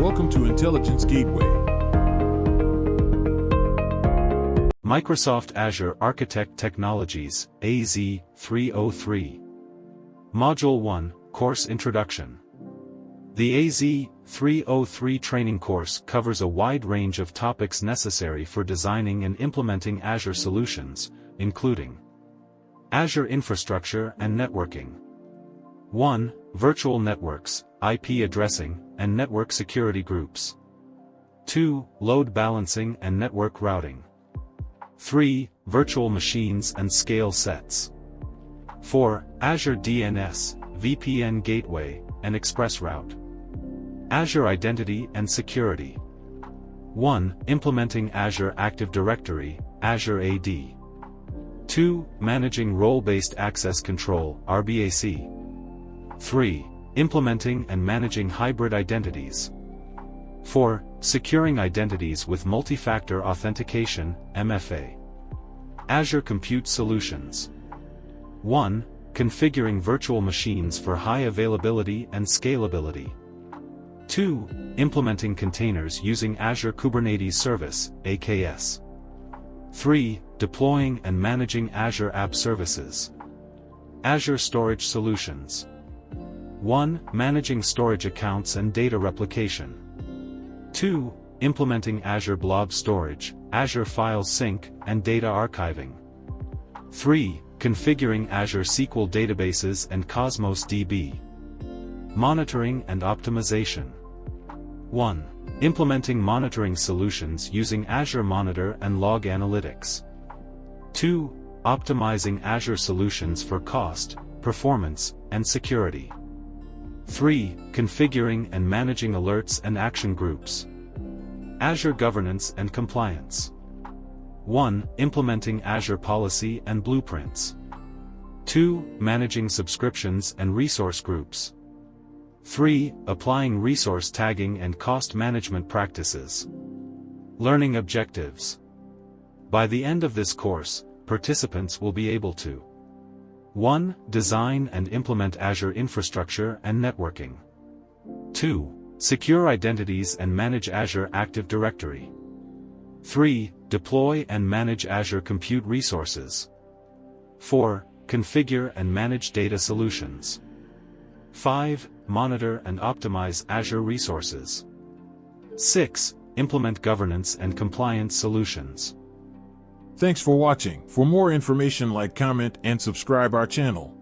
Welcome to Intelligence Gateway. Microsoft Azure Architect Technologies, AZ 303. Module 1, Course Introduction. The AZ 303 training course covers a wide range of topics necessary for designing and implementing Azure solutions, including Azure Infrastructure and Networking. 1. Virtual Networks, IP addressing, and network security groups. 2. Load balancing and network routing. 3. Virtual machines and scale sets. 4. Azure DNS, VPN gateway, and ExpressRoute. Azure Identity and Security. 1. Implementing Azure Active Directory, Azure AD. 2. Managing Role-Based Access Control, RBAC. 3. Implementing and managing hybrid identities. 4. Securing identities with multi-factor authentication, MFA. Azure Compute Solutions. 1. Configuring virtual machines for high availability and scalability. 2. Implementing containers using Azure Kubernetes Service, AKS. 3. Deploying and managing Azure App Services. Azure Storage Solutions. 1. Managing storage accounts and data replication. 2. Implementing Azure Blob Storage, Azure File Sync, and data archiving. 3. Configuring Azure SQL databases and Cosmos DB. Monitoring and optimization. 1. Implementing monitoring solutions using Azure Monitor and Log Analytics. 2. Optimizing Azure solutions for cost, performance, and security. 3. Configuring and managing alerts and action groups. Azure Governance and Compliance. 1. Implementing Azure Policy and Blueprints. 2. Managing subscriptions and resource groups. 3. Applying resource tagging and cost management practices. Learning objectives. By the end of this course, participants will be able to 1. Design and implement Azure Infrastructure and Networking. 2. Secure identities and manage Azure Active Directory. 3. Deploy and manage Azure Compute Resources. 4. Configure and manage data solutions. 5. Monitor and optimize Azure resources. 6. Implement governance and compliance solutions. Thanks for watching. For more information, like, comment, and subscribe our channel.